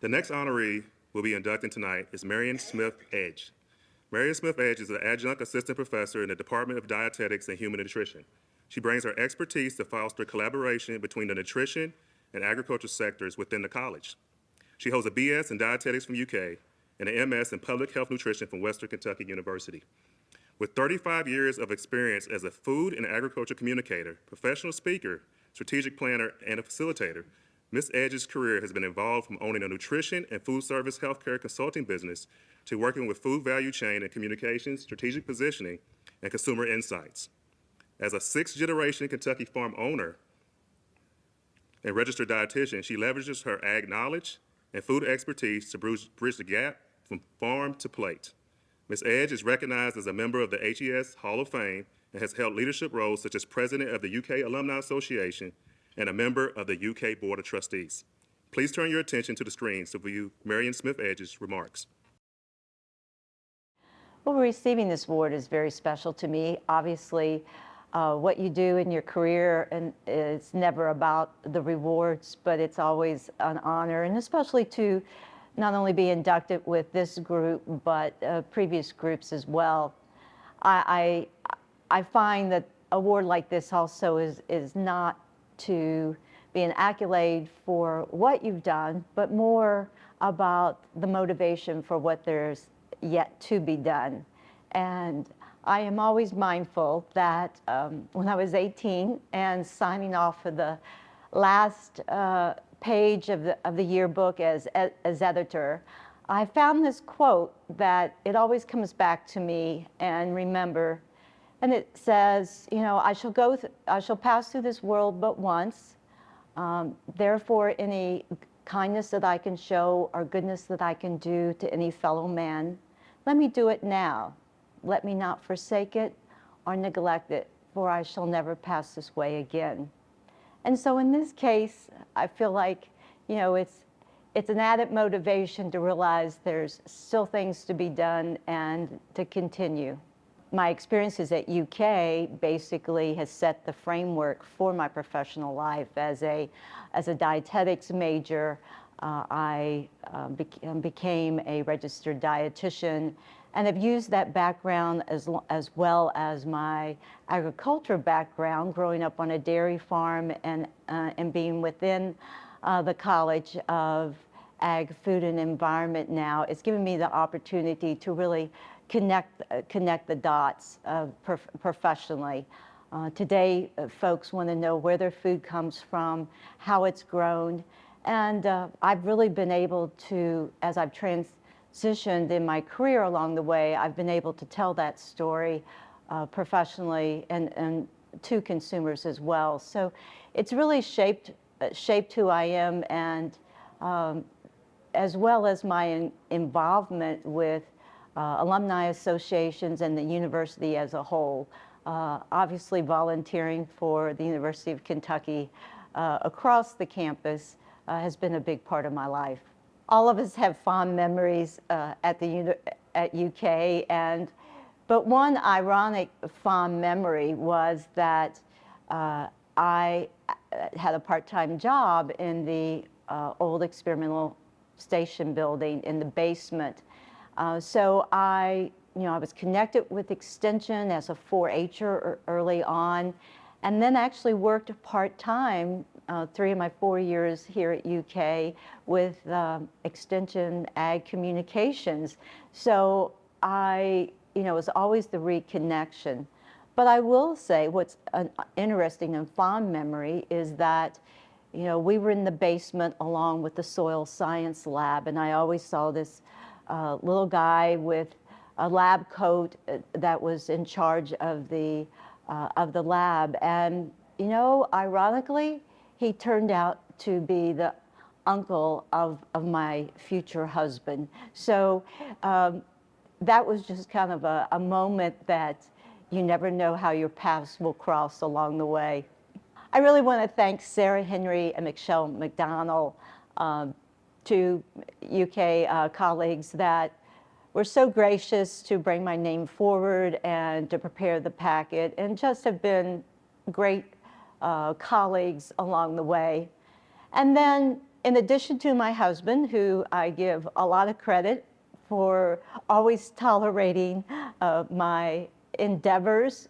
The next honoree will be inducted tonight is Marianne Smith-Edge. Marianne Smith-Edge is an adjunct assistant professor in the Department of Dietetics and Human Nutrition. She brings her expertise to foster collaboration between the nutrition and agriculture sectors within the college. She holds a BS in dietetics from UK and an MS in public health nutrition from Western Kentucky University. With 35 years of experience as a food and agriculture communicator, professional speaker, strategic planner, and a facilitator, Ms. Edge's career has been involved from owning a nutrition and food service healthcare consulting business to working with food value chain and communications, strategic positioning, and consumer insights. As a sixth-generation Kentucky farm owner and registered dietitian, she leverages her ag knowledge and food expertise to bridge the gap from farm to plate. Ms. Edge is recognized as a member of the HES Hall of Fame and has held leadership roles such as president of the UK Alumni Association and a member of the UK Board of Trustees. Please turn your attention to the screens to view Marianne Smith-Edge's remarks. Well, receiving this award is very special to me. Obviously, what you do in your career, and it's never about the rewards, but it's always an honor, and especially to not only be inducted with this group, but previous groups as well. I find that award like this also is not to be an accolade for what you've done, but more about the motivation for what there's yet to be done. And I am always mindful that when I was 18 and signing off for the last page of the yearbook as editor, I found this quote that it always comes back to me and remember. And it says, you know, I shall pass through this world but once. Therefore, any kindness that I can show or goodness that I can do to any fellow man, let me do it now. Let me not forsake it or neglect it, for I shall never pass this way again. And so in this case, I feel like, you know, it's an added motivation to realize there's still things to be done and to continue. My experiences at UK basically has set the framework for my professional life. As a dietetics major, I became a registered dietitian and have used that background as well as my agriculture background, growing up on a dairy farm and being within the College of Ag, Food, and Environment now. It's given me the opportunity to really connect the dots professionally. Today, folks want to know where their food comes from, how it's grown, and I've really been able to, as I've transitioned in my career along the way, I've been able to tell that story professionally and to consumers as well. So it's really shaped who I am, and as well as my involvement with alumni associations and the university as a whole. Obviously volunteering for the University of Kentucky across the campus has been a big part of my life. All of us have fond memories at UK, but one ironic fond memory was that I had a part-time job in the old experimental station building in the basement. So I was connected with Extension as a 4-H'er early on, and then actually worked part-time 3 of my 4 years here at UK with Extension Ag Communications. So it was always the reconnection. But I will say what's an interesting and fond memory is that we were in the basement along with the soil science lab, and I always saw this little guy with a lab coat that was in charge of the lab. And, ironically, he turned out to be the uncle of my future husband. So that was just kind of a moment that you never know how your paths will cross along the way. I really want to thank Sarah Henry and Michelle McDonald, two UK colleagues that were so gracious to bring my name forward and to prepare the packet, and just have been great colleagues along the way. And then in addition to my husband, who I give a lot of credit for always tolerating my endeavors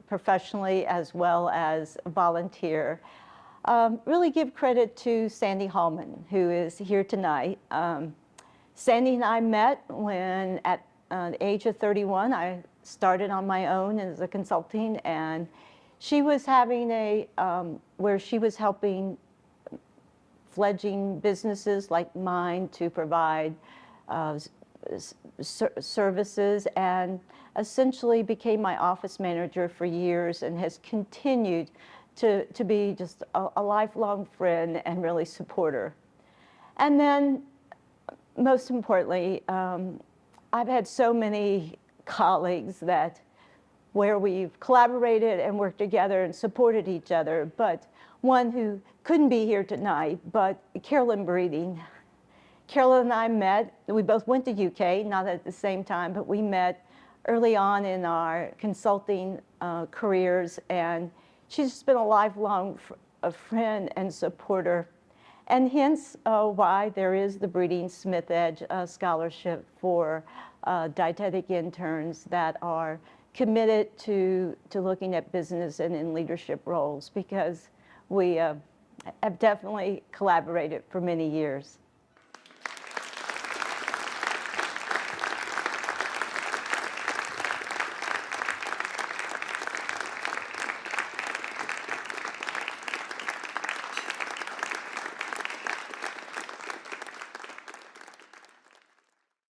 professionally as well as volunteer. Really give credit to Sandy Hallman, who is here tonight. Sandy and I met when at the age of 31, I started on my own as a consulting, and she was having where she was helping fledgling businesses like mine to provide services, and essentially became my office manager for years and has continued to be just a lifelong friend and really supporter. And then most importantly, I've had so many colleagues that where we've collaborated and worked together and supported each other, but one who couldn't be here tonight, but Carolyn Breeding. Carolyn and I met, we both went to UK, not at the same time, but we met early on in our consulting careers, and she's just been a lifelong friend and supporter, and hence why there is the Breeding Smith Edge Scholarship for dietetic interns that are committed to looking at business and in leadership roles, because we have definitely collaborated for many years.